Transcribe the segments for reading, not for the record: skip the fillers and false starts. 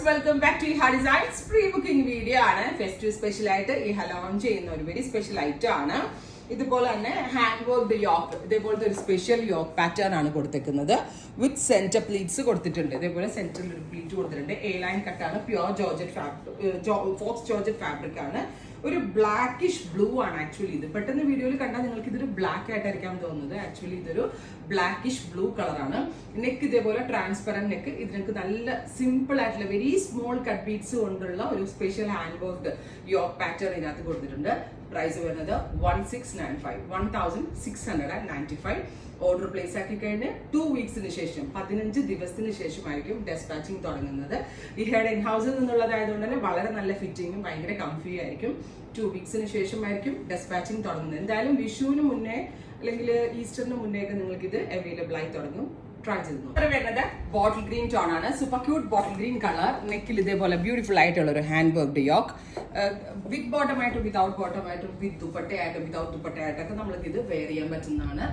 Welcome back to ഇഹ designs. Pre booking video ആണ്. Festive special ആയിട്ട് ഇഹ ലോഞ്ച് ചെയ്യുന്ന ഒരു വെരി സ്പെഷ്യൽ ഐറ്റം ആണ്. ഇതുപോലെ തന്നെ ഹാൻഡ് വർക്ക് യോക്ക്, ഇതേപോലത്തെ ഒരു സ്പെഷ്യൽ യോക്ക് പാറ്റേൺ ആണ് കൊടുത്തേക്കുന്നത്. വിത്ത് സെന്റർ പ്ലീറ്റ്സ് കൊടുത്തിട്ടുണ്ട്. ഇതേപോലെ സെന്ററിൽ ഒരു പ്ലീറ്റ് കൊടുത്തിട്ടുണ്ട്. എ ലൈൻ കട്ടാണ്. Pure georgette fabric, faux georgette fabric ആണ്. ഒരു ബ്ലാക്കിഷ് ബ്ലൂ ആണ് ആക്ച്വലി ഇത്. പെട്ടെന്ന് വീഡിയോയിൽ കണ്ടാൽ നിങ്ങൾക്ക് ഇതൊരു ബ്ലാക്ക് ആയിട്ടായിരിക്കാം തോന്നുന്നത്. ആക്ച്വലി ഇതൊരു ബ്ലാക്കിഷ് ബ്ലൂ കളറാണ്. നെക്ക് ഇതേപോലെ ട്രാൻസ്പെറന്റ് നെക്ക്. ഇതിനൊക്കെ നല്ല സിമ്പിൾ ആയിട്ടുള്ള വെരി സ്മോൾ കട്ട് ബീഡ്സ് കൊണ്ടുള്ള ഒരു special hand work yoke pattern ഇതിനകത്ത് കൊടുത്തിട്ടുണ്ട്. പ്രൈസ് വരുന്നത് 1695. ഓർഡർ പ്ലേസ് ആക്കി കഴിഞ്ഞ് 2 വീക്സിന് ശേഷം 15 ദിവസത്തിന് ശേഷമായിരിക്കും ഡെസ്പാച്ചിങ് തുടങ്ങുന്നത്. ഇഹയുടെ ഇൻഹൗസിൽ നിന്നുള്ളതായതുകൊണ്ട് തന്നെ വളരെ നല്ല ഫിറ്റിങ്ങും ഭയങ്കര കംഫി ആയിരിക്കും. 2 വീക്സിന് ശേഷമായിരിക്കും ഡെസ്പാച്ചിങ് തുടങ്ങുന്നത്. എന്തായാലും വിഷുവിന് മുന്നേ അല്ലെങ്കിൽ ഈസ്റ്ററിന് മുന്നേ ഒക്കെ നിങ്ങൾക്ക് ഇത് അവൈലബിൾ ആയി തുടങ്ങും. ട്രൈ ചെയ്തു. വരുന്നത് ബോട്ടിൽ ഗ്രീൻ ടോൺ ആണ്. Super cute bottle green colour. നെക്കിൽ ഇതേപോലെ ബ്യൂട്ടിഫുൾ ആയിട്ടുള്ള ഒരു hand worked yoke. With bottom ആയിട്ടും വിതൗട്ട് ബോട്ടം ആയിട്ടും വിത്ത് ദുപ്പട്ടയായിട്ടും വിതൗട്ട് ദുപ്പട്ടയായിട്ടൊക്കെ നമ്മൾക്ക് ഇത് വെയർ ചെയ്യാൻ പറ്റുന്നതാണ്.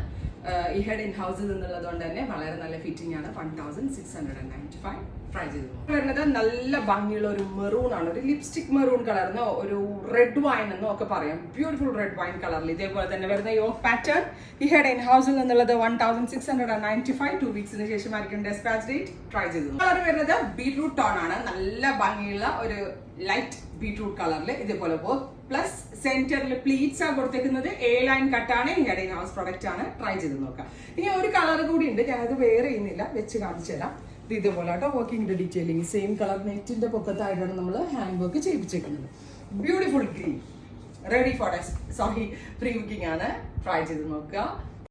ഇഹയുടെ ഇൻ ഹൗസിൽ നിന്നുള്ളത് കൊണ്ട് തന്നെ വളരെ നല്ല ഫിറ്റിംഗ് ആണ്. 1695 ട്രൈ ചെയ്തു. വരുന്നത് നല്ല ഭംഗിയുള്ള ഒരു മെറൂൺ ആണ്. ഒരു ലിപ്സ്റ്റിക് മെറൂൺ കളർന്നോ ഒരു റെഡ് വൈൻ എന്നോ ഒക്കെ പറയാം. ബ്യൂട്ടിഫുൾ റെഡ് വൈൻ കളറിൽ ഇതേപോലെ തന്നെ വരുന്ന യോക്ക് പാറ്റേൺ. ഇഹയുടെ ഇൻ ഹൗസിൽ നിന്നുള്ളത് 1695. 2 വീക്സിന് ശേഷമായിരിക്കും ഡെസ്പാച്ച് ഡേറ്റ്. ട്രൈ ചെയ്തു. കളർ വരുന്നത് ബീട്രൂട്ട് ടോൺ ആണ്. നല്ല ഭംഗിയുള്ള ഒരു ലൈറ്റ് ബീട്രൂട്ട് കളറിൽ ഇതേപോലെ പ്ലസ് സെന്ററിൽ പ്ലീറ്റ്സ് ആണ് കൊടുത്തേക്കുന്നത്. എ ലൈൻ കട്ടാണ്. ഇഹയുടെ ഇൻ ഹൗസ് പ്രൊഡക്റ്റ് ആണ്. ട്രൈ ചെയ്ത് നോക്കാം. ഇനി ഒരു കളർ കൂടി ഉണ്ട്. ഞാനത് വെയർ ചെയ്യുന്നില്ല, വെച്ച് കാണിച്ചു തരാം. ഇതേപോലെ കേട്ടോ വർക്കിംഗ് ഡീറ്റെയിലിംഗ്. സെയിം കളർ നെറ്റിന്റെ പൊക്കത്തായിട്ടാണ് നമ്മൾ ഹാൻഡ് വർക്ക് ചെയ്യിപ്പിച്ചേക്കുന്നത്. Beautiful green. Ready for pre booking ആണ്. ട്രൈ ചെയ്ത് നോക്കുക.